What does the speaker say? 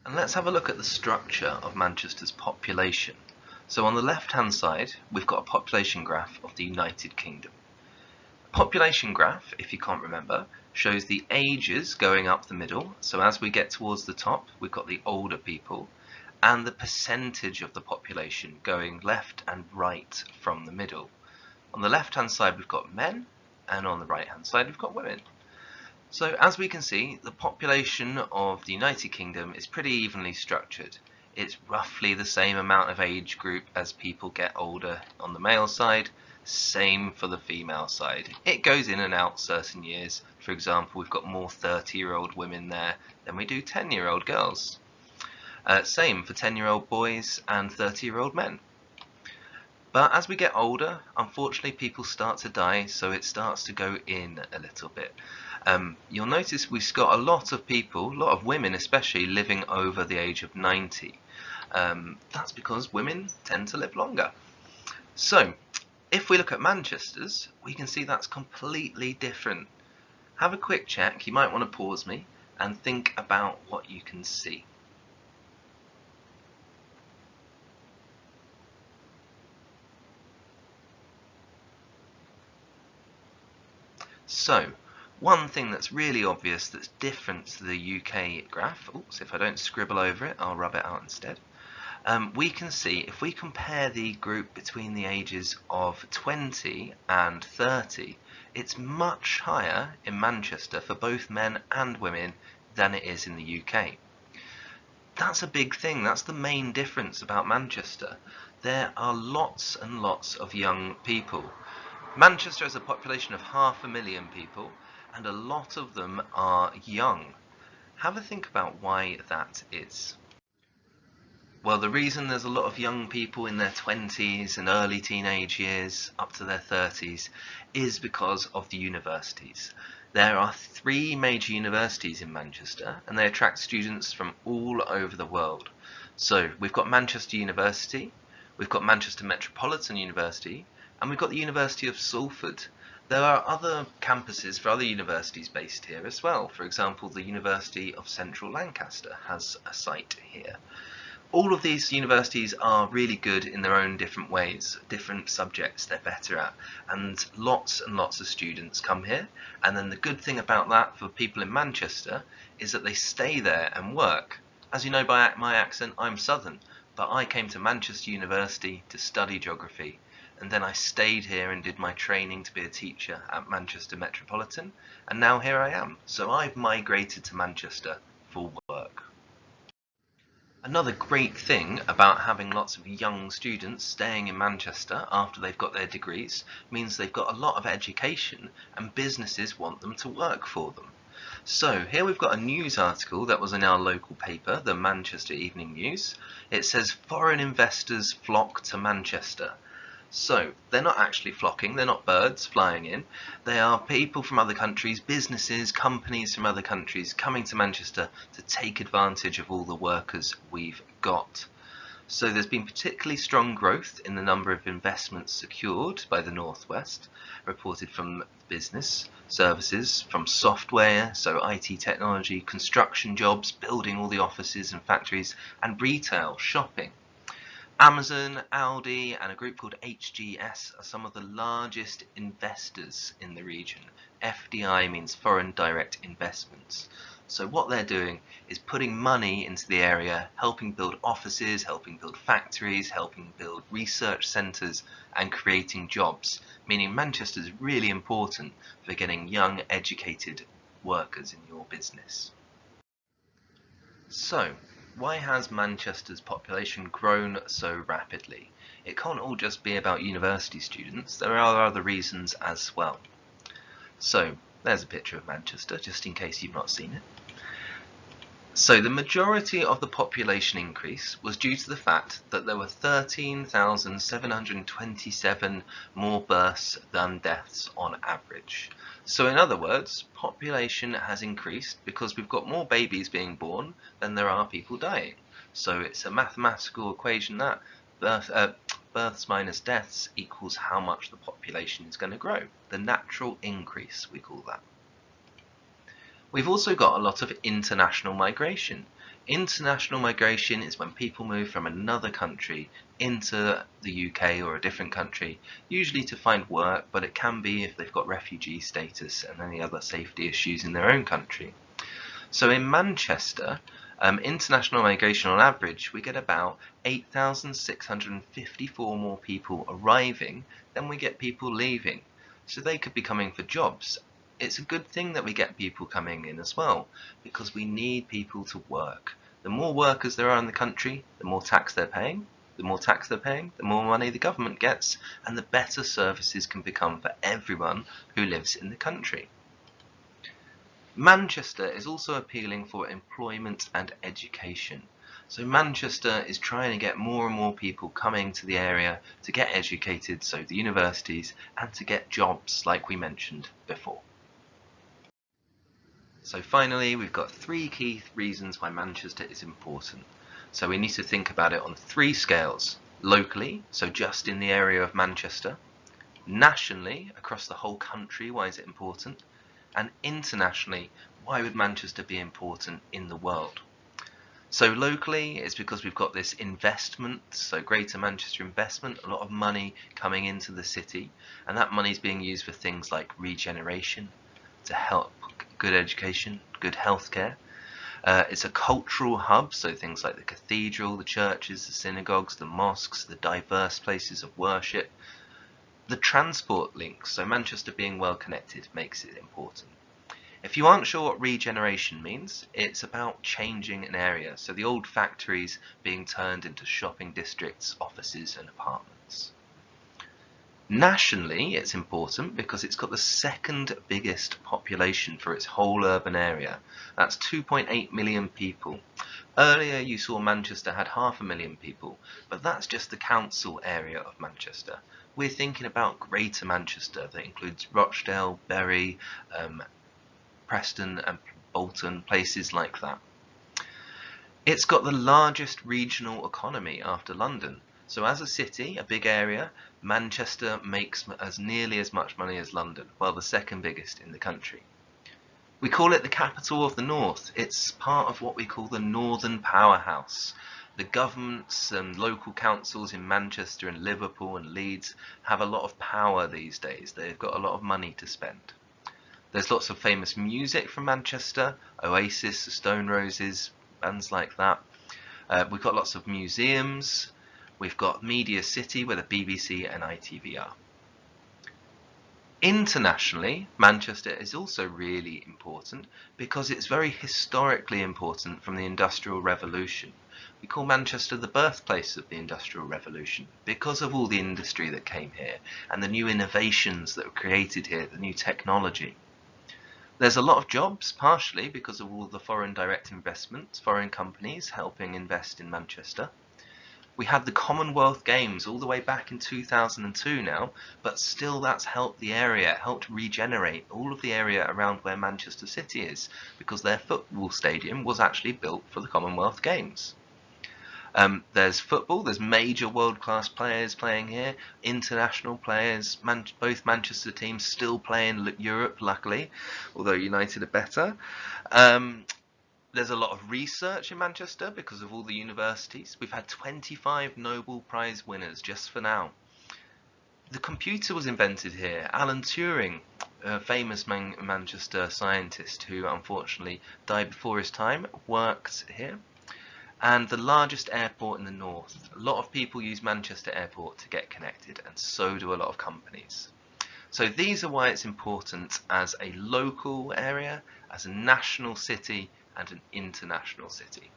And let's have a look at the structure of Manchester's population. So on the left-hand side, we've got a population graph of the United Kingdom. Population graph, if you can't remember, shows the ages going up the middle. So as we get towards the top, we've got the older people, and the percentage of the population going left and right from the middle. On the left-hand side, we've got men, and on the right-hand side, we've got women. So as we can see, the population of the United Kingdom is pretty evenly structured. It's roughly the same amount of age group as people get older on the male side, same for the female side. It goes in and out certain years. For example, we've got more 30-year-old women there than we do 10-year-old girls. Same for 10-year-old boys and 30-year-old men. But as we get older, unfortunately people start to die, so it starts to go in a little bit. You'll notice we've got a lot of people, a lot of women especially, living over the age of 90. That's because women tend to live longer. So, if we look at Manchester's, we can see that's completely different. Have a quick check, you might want to pause me and think about what you can see. So, one thing that's really obvious that's different to the UK graph, oops, if I don't scribble over it, I'll rub it out instead. We can see if we compare the group between the ages of 20 and 30, it's much higher in Manchester for both men and women than it is in the UK. That's a big thing, that's the main difference about Manchester. There are lots and lots of young people. Manchester has a population of 500,000 people, and a lot of them are young. Have a think about why that is. Well, the reason there's a lot of young people in their 20s and early teenage years up to their 30s is because of the universities. There are 3 major universities in Manchester, and they attract students from all over the world. So we've got Manchester University, we've got Manchester Metropolitan University, and we've got the University of Salford. There are other campuses for other universities based here as well. For example, the University of Central Lancaster has a site here. All of these universities are really good in their own different ways, different subjects they're better at, and lots of students come here. And then the good thing about that for people in Manchester is that they stay there and work. As you know by my accent, I'm Southern, but I came to Manchester University to study geography, and then I stayed here and did my training to be a teacher at Manchester Metropolitan, and now here I am. So I've migrated to Manchester for work. Another great thing about having lots of young students staying in Manchester after they've got their degrees means they've got a lot of education and businesses want them to work for them. So here we've got a news article that was in our local paper, the Manchester Evening News. It says foreign investors flock to Manchester. So they're not actually flocking, they're not birds flying in, they are people from other countries, businesses, companies from other countries coming to Manchester to take advantage of all the workers we've got. So there's been particularly strong growth in the number of investments secured by the Northwest, reported from business, services, from software, so IT technology, construction jobs, building all the offices and factories, and retail, shopping. Amazon, Audi, and a group called HGS are some of the largest investors in the region. FDI means foreign direct investments. So what they're doing is putting money into the area, helping build offices, helping build factories, helping build research centres, and creating jobs, meaning Manchester is really important for getting young, educated workers in your business. So, why has Manchester's population grown so rapidly? It can't all just be about university students, there are other reasons as well. So, there's a picture of Manchester, just in case you've not seen it. So the majority of the population increase was due to the fact that there were 13,727 more births than deaths on average. So in other words, population has increased because we've got more babies being born than there are people dying. So it's a mathematical equation that births minus deaths equals how much the population is going to grow. The natural increase, we call that. We've also got a lot of international migration. International migration is when people move from another country into the UK or a different country, usually to find work, but it can be if they've got refugee status and any other safety issues in their own country. So in Manchester, international migration on average, we get about 8,654 more people arriving than we get people leaving. So they could be coming for jobs. It's a good thing that we get people coming in as well, because we need people to work. The more workers there are in the country, the more tax they're paying. The more tax they're paying, the more money the government gets, and the better services can become for everyone who lives in the country. Manchester is also appealing for employment and education. So Manchester is trying to get more and more people coming to the area to get educated, so the universities, and to get jobs like we mentioned before. So finally, we've got 3 key reasons why Manchester is important. So we need to think about it on 3 scales. Locally, so just in the area of Manchester. Nationally, across the whole country, why is it important? And internationally, why would Manchester be important in the world? So locally, it's because we've got this investment, so Greater Manchester investment, a lot of money coming into the city, and that money is being used for things like regeneration, to help good education, good healthcare. It's a cultural hub, so things like the cathedral, the churches, the synagogues, the mosques, the diverse places of worship. The transport links, so Manchester being well connected, makes it important. If you aren't sure what regeneration means, it's about changing an area, so the old factories being turned into shopping districts, offices and apartments. Nationally, it's important because it's got the 2nd biggest population for its whole urban area. That's 2.8 million people. Earlier you saw Manchester had 500,000 people, but that's just the council area of Manchester. We're thinking about Greater Manchester, that includes Rochdale, Bury, Preston and Bolton, places like that. It's got the largest regional economy after London. So as a city, a big area, Manchester makes nearly as much money as London, well, the 2nd biggest in the country. We call it the capital of the North. It's part of what we call the Northern Powerhouse. The governments and local councils in Manchester and Liverpool and Leeds have a lot of power these days. They've got a lot of money to spend. There's lots of famous music from Manchester, Oasis, the Stone Roses, bands like that. We've got lots of museums. We've got Media City, where the BBC and ITV are. Internationally, Manchester is also really important because it's very historically important from the Industrial Revolution. We call Manchester the birthplace of the Industrial Revolution because of all the industry that came here and the new innovations that were created here, the new technology. There's a lot of jobs, partially because of all the foreign direct investments, foreign companies helping invest in Manchester. We had the Commonwealth Games all the way back in 2002 now, but still that's helped the area, helped regenerate all of the area around where Manchester City is, because their football stadium was actually built for the Commonwealth Games. There's football, there's major world-class players playing here, international players, both Manchester teams still play in Europe, luckily, although United are better. There's a lot of research in Manchester because of all the universities. We've had 25 Nobel Prize winners just for now. The computer was invented here. Alan Turing, a famous Manchester scientist who unfortunately died before his time, worked here. And the largest airport in the north. A lot of people use Manchester Airport to get connected, and so do a lot of companies. So these are why it's important as a local area, as a national city, and an international city.